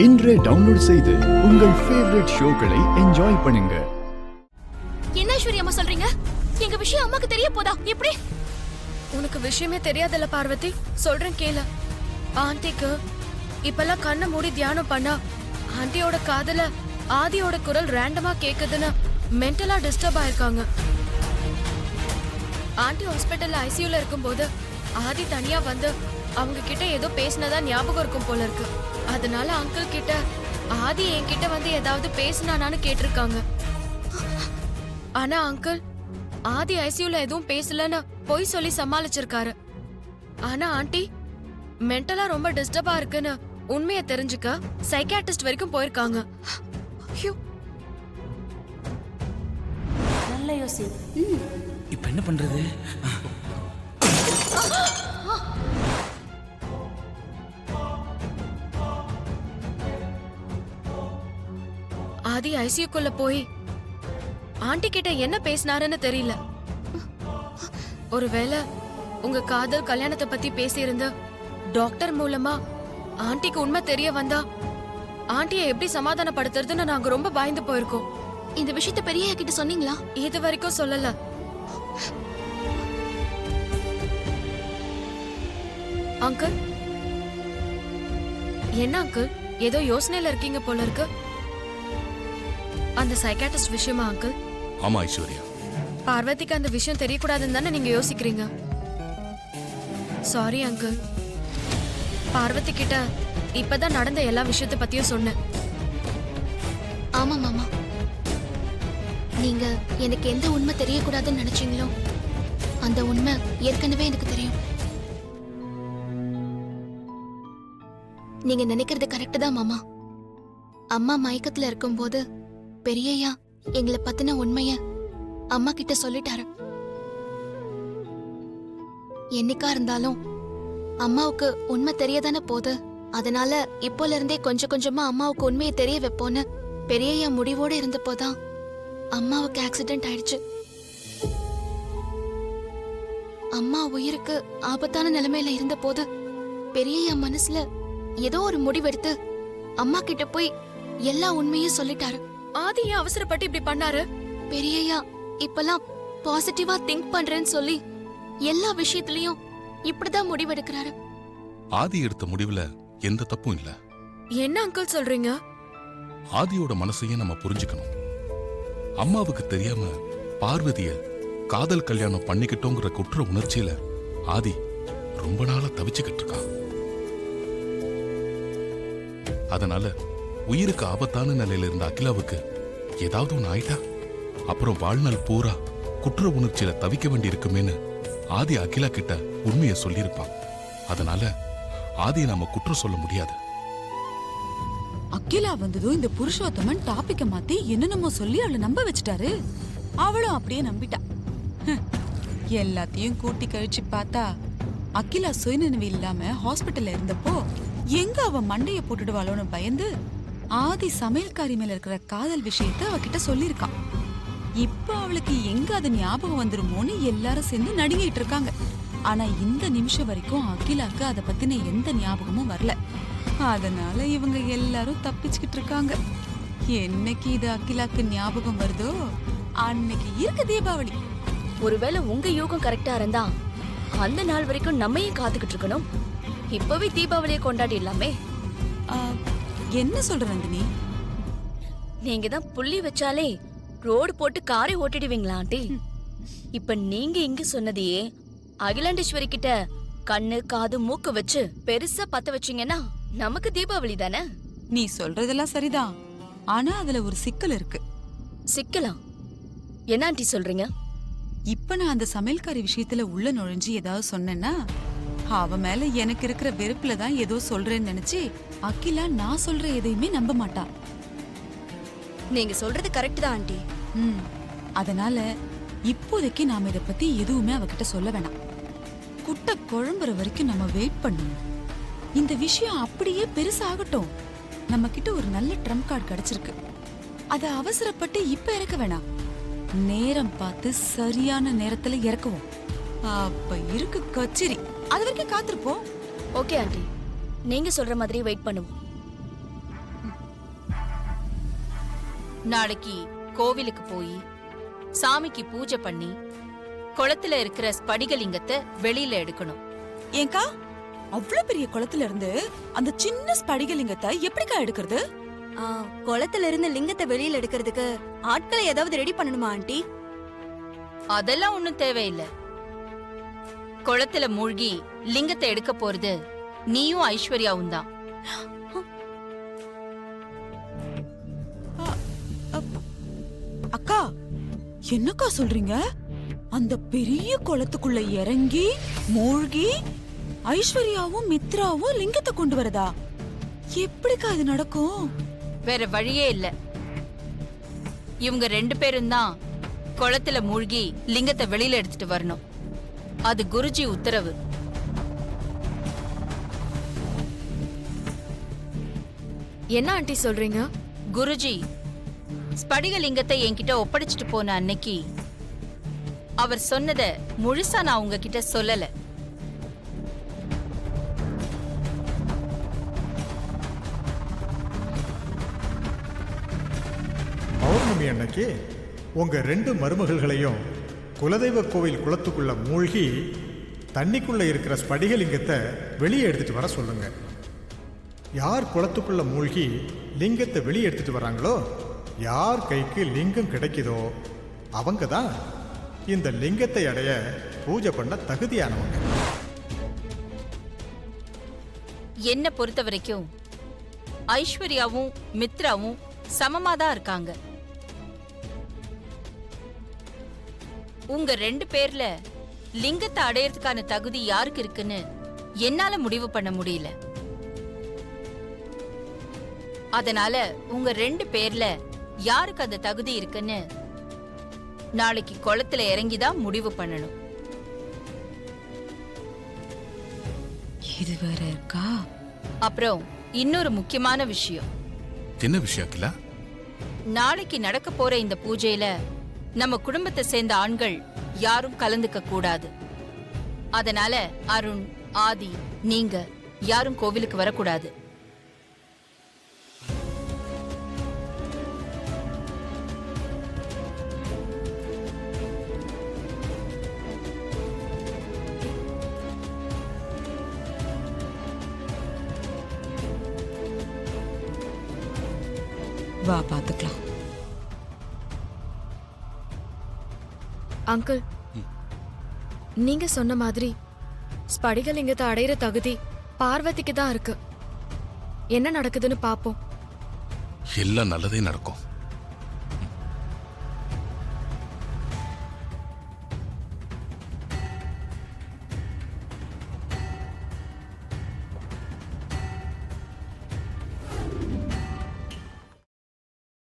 இன்றே டவுன்லோட் செய்து உங்கள் ஃபேவரட் ஷோக்களை என்ஜாய் பண்ணுங்க. என்ன ஐஸ்வர்யா அம்மா சொல்றீங்க? எங்க விஷயம் அம்மாக்கு தெரிய போதா? எப்படி? உனக்கு விஷயமே தெரியாதல்ல பார்வதி, சொல்றேன் கேளு. ஆண்டிக்கு இப்பெல்லாம் கண்ணை மூடி தியானம் பண்ணா ஆண்டியோட காதுல ஆதியோட குரல் ரேண்டமா கேக்குதுன்னு மென்டலா டிஸ்டர்ப் ஆயிருக்காங்க. ஆண்டி ஹாஸ்பிட்டல்ல ஐசியூல இருக்கும்போது ஆதி தனியா வந்து அவங்க கிட்ட ஏதோ பேசினதா ஞாபகம் இருக்கும் போல இருக்கு. அதனால அங்கிள் கிட்ட ஆதி என்கிட்ட வந்து ஏதாவது பேசினானான்னு கேட்டிருக்காங்க. ஆனா அங்கிள் ஆதி ஐசியூல எதுவும் பேசலன்னு பொய் சொல்லி சமாளிச்சிருக்காரு. ஆனா ஆண்டி மென்டலா ரொம்ப டிஸ்டர்பா இருக்குன்னு உண்மையை தெரிஞ்சுக்க சைக்காட்ரிஸ்ட் வரைக்கும் போயிருக்காங்க. நல்ல யோசி. இப்ப என்ன பண்றது? ஆதி ஐசியூக்குள்ள போய் ஆண்டி கிட்ட என்ன பேசினாருன்னு தெரியல. ஒருவேளை உங்க காதல் கல்யாணத்தை பத்தி பேசியிருந்த டாக்டர் மூலமா ஆண்டிக்கு உண்மை தெரிய வந்தா ஆண்டியை எப்படி சமாதானப்படுத்துறதுன்னு நாங்க ரொம்ப பயந்து போயிருக்கோம். இந்த விஷயத்தை பெரிய கிட்ட சொன்னீங்களா? இது வரைக்கும் சொல்லல. அங்கிள் என்ன அங்கிள் ஏதோ யோசனையில இருக்கீங்க போல இருக்கு. அந்த சைக்காட்ரிஸ்ட் விஷயமா அங்கிள்? ஆமா ஐஸ்வர்யா, பார்வதிக்கு அந்த விஷயம் தெரியக்கூடாதுன்னு தானே நீங்க யோசிக்கிறீங்க. சாரி அங்கிள், பார்வதி கிட்ட இப்பதான் நடந்த எல்லா விஷயத்தை பத்தியும் சொன்னேன். ஆமா மாமா, நீங்க எனக்கு எந்த உண்மை தெரியக்கூடாதுன்னு நினைச்சீங்களோ அந்த உண்மை ஏற்கனவே எனக்கு தெரியும். நீங்க நினைக்கிறது கரெக்ட் தான் மாமா. அம்மா மயக்கத்துல இருக்கும்போது பெரியய்யா எங்களை பத்தின உண்மைய அம்மா கிட்ட சொல்லிட்டாரு. என்னைக்கா இருந்தாலும் அம்மாவுக்கு உண்மை தெரியதானே போகுது. அதனால இப்போல இருந்தே கொஞ்சம் கொஞ்சமா அம்மாவுக்கு உண்மையை தெரிய வைப்போன்னு பெரியய்யா முடிவோட இருந்தப்போதான் அம்மாவுக்கு ஆக்சிடென்ட் ஆயிடுச்சு. அம்மா உயிருக்கு ஆபத்தான நிலைமையில இருந்த போது பெரியய்யா மனசுல ஏதோ ஒரு முடிவெடுத்து அம்மா கிட்ட போய் எல்லா உண்மையும் சொல்லிட்டாரு. ஆதி ஏன் அவசரப்பட்டு இப்படி பண்ணாரு? பெரியய்யா இப்பெல்லாம் பாசிட்டிவா திங்க் பண்றேன்னு சொல்லி எல்லா விஷயத்திலயும் இப்படிதான் முடிவெடுக்கிறாரு. ஆதி எடுத்த முடிவுல எந்த தப்பும் இல்ல. என்ன அங்கிள் சொல்றீங்க? ஆதியோட மனசையும் நம்ம புரிஞ்சுக்கணும். அம்மாவுக்கு தெரியாம பார்வதிய காதல் கல்யாணம் பண்ணிக்கிட்டோங்கிற குற்ற உணர்ச்சியில ஆதி ரொம்ப நாளா தவிச்சுக்கிட்டு இருக்கான். அதனால உயிருக்கு ஆபத்தான நிலையில இருந்த அகிலாவுக்கு ஏதாவது ஒண்ணு ஆயிட்டா அப்புறம் வாழ்நாள் பூரா குற்ற உணர்ச்சியில தவிக்க வேண்டி இருக்குமேன்னு ஆதி அகிலா கிட்ட உண்மையை சொல்லியிருப்பான். அதனால ஆதியை நாம குற்றம் சொல்ல முடியாது. அகிலா வந்ததும் இந்த புருஷோத்தமன் டாபிக்க மாத்தி என்னென்னமோ சொல்லி அவளை நம்ப வச்சுட்டாரு. அவளும் அப்படியே நம்பிட்டா. எல்லாத்தையும் கூட்டி கழிச்சு பார்த்தா அகிலா சுயநினைவு இல்லாம ஹாஸ்பிட்டல்ல இருந்தப்போ எங்க அவ மண்டைய போட்டுடுவாளோன்னு பயந்து ஆதி சமையல்காரி மேல இருக்கிற காதல் விஷயத்த அவகிட்ட சொல்லிருக்கான். இப்ப அவளுக்கு எங்க அது ஞாபகம் வந்துருமோன்னு எல்லாரும் சேர்ந்து நடுங்கிட்டு இருக்காங்க. ஆனா இந்த நிமிஷம் வரைக்கும் அகிலாக்கு அத பத்தின எந்த ஞாபகமும் வரல. அதனால இவங்க எல்லாரும் தப்பிச்சுக்கிட்டு இருக்காங்க. என்னைக்கு இது அகிலாக்கு ஞாபகம் வருதோ அன்னைக்கு இருக்கு தீபாவளி. ஒருவேளை உங்க யோகம் கரெக்டா இருந்தா அந்த நாள் வரைக்கும் நம்மையும் காத்துக்கிட்டு இருக்கணும். இப்பவே தீபாவளியை கொண்டாடிடலாமே. என்ன சொல்ற நந்தினி? நீங்க தான் புள்ளி வச்சாலே ரோடு போட்டு காரை ஓட்டிடுவீங்களா ஆண்டி? இப்ப நீங்க இங்க சொன்னதையே அகிலாண்டேஸ்வரி கிட்ட கண்ணு காது மூக்கு வச்சு பெருசா பத்த வச்சீங்கன்னா நமக்கு தீபாவளி தானே. நீ சொல்றதெல்லாம் சரிதான், ஆனா அதுல ஒரு சிக்கல் இருக்கு. சிக்கலாம்? என்ன ஆண்டி சொல்றீங்க? இப்ப நான் அந்த சமையல்காரி விஷயத்துல உள்ள நுழைஞ்சு ஏதாவது சொன்னேன்னா அவ மேல எனக்கு இருக்கிற வெறுப்புல தான் ஏதோ சொல்றேன்னு நினைச்சு அகிலா நான் சொல்ற எதையுமே நம்ப மாட்டா. நீங்க சொல்றது கரெக்ட் தான் ஆண்டி. அதனால இப்போதைக்கு நாம இத பத்தி எதுவுமே அவகிட்ட சொல்ல வேணாம். குட்டை குழம்புற வரைக்கும் நம்ம வெயிட் பண்ணுவோம். இந்த விஷயம் அப்படியே பெருசாகட்டும். நம்ம கிட்ட ஒரு நல்ல ட்ரம்ப் கார்டு கிடைச்சிருக்கு. அத அவசரப்பட்டு இப்ப இறக்க வேணாம். நேரம் பார்த்து சரியான நேரத்துல இறக்குவோம். அப்ப இருக்கு கச்சேரி. அது வரைக்கும் காத்திருப்போம். ஓகே ஆண்டி, நீங்க சொல்ற மாதிரி வெயிட் பண்ணுவோம். நாளைக்கு கோவிலுக்கு போய் சாமிக்கு பூஜை பண்ணி குளத்துல இருக்கிற ஸ்படிகலிங்கத்தை வெளியில எடுக்கணும். ஏங்கா அவ்வளவு பெரிய குளத்துல இருந்து அந்த சின்ன ஸ்படிகலிங்கத்தை எப்படிக்கா எடுக்கிறது? குளத்துல இருந்து லிங்கத்தை வெளியில எடுக்கிறதுக்கு ஆட்களை ஏதாவது ரெடி பண்ணணுமா ஆண்டி? அதெல்லாம் ஒண்ணும் தேவையில்லை. குளத்துல மூழ்கி லிங்கத்தை எடுக்க போறது நீயும் ஐஸ்வர்யாவும் தான். அக்கா என்னக்கா சொல்றீங்க? அந்த பெரிய குளத்துக்குள்ள இறங்கி மூழ்கி ஐஸ்வர்யாவும் மித்ராவும் லிங்கத்தை கொண்டு வரதா? எப்படிக்கா அது நடக்கும்? வேற வழியே இல்ல. இவங்க 2 பேரும் தான் குளத்துல மூழ்கி லிங்கத்தை வெளியில எடுத்துட்டு வரணும். அது குருஜி உத்தரவு. என்ன ஆண்டி சொல்றீங்க? குருஜி ஸ்படிகலிங்கத்தை என்கிட்ட ஒப்படைச்சிட்டு போன அன்னைக்கு அவர் சொன்னத முழுசா நான் உங்ககிட்ட சொல்லல. பௌர்ணமி அன்னைக்கு உங்க 2 மருமகள்களையும் குலதெய்வ கோவில் குளத்துக்குள்ள மூழ்கி தண்ணிக்குள்ள இருக்கிற ஸ்படிகலிங்கத்தை வெளியே எடுத்துட்டு வர சொல்லுங்க. யார் குளத்துக்குள்ள மூழ்கி லிங்கத்தை வெளியே எடுத்துட்டு வராங்களோ, யார் கைக்கு லிங்கம் கிடைக்குதோ அவங்க தான் இந்த லிங்கத்தை அடைய பூஜை பண்ண தகுதியானவங்க. என்ன பொறுத்த வரைக்கும் ஐஸ்வர்யாவும் மித்ராவும் சமமாதான் இருக்காங்க. உங்க 2 பேர்ல லிங்கத்தை அடையறதுக்கான தகுதி யாருக்கு இருக்குன்னு என்னால முடிவு பண்ண முடியல. அதனால உங்க 2 பேர்ல யாருக்கு அந்த தகுதி இருக்குன்னு நாளைக்கு குளத்துல இறங்கிதான் முடிவு பண்ணணும். இது வேற இருக்கா? அப்புறம் இன்னொரு முக்கியமான விஷயம். என்ன விஷயம் அகிலா? நாளைக்கு நடக்க போற இந்த பூஜையில நம்ம குடும்பத்தை சேர்ந்த ஆண்கள் யாரும் கலந்துக்க கூடாது. அதனால அருண், ஆதி, நீங்க யாரும் கோவிலுக்கு வரக்கூடாது. வா பாத்துக்கலாம். அங்கிள், நீங்க சொன்ன மாதிரி ஸ்படிகலிங்கத்தை அடையிற தகுதி பார்வதிக்கு தான் இருக்கு. என்ன நடக்குதுன்னு பாப்போம். எல்லாம் நல்லதே நடக்கும்.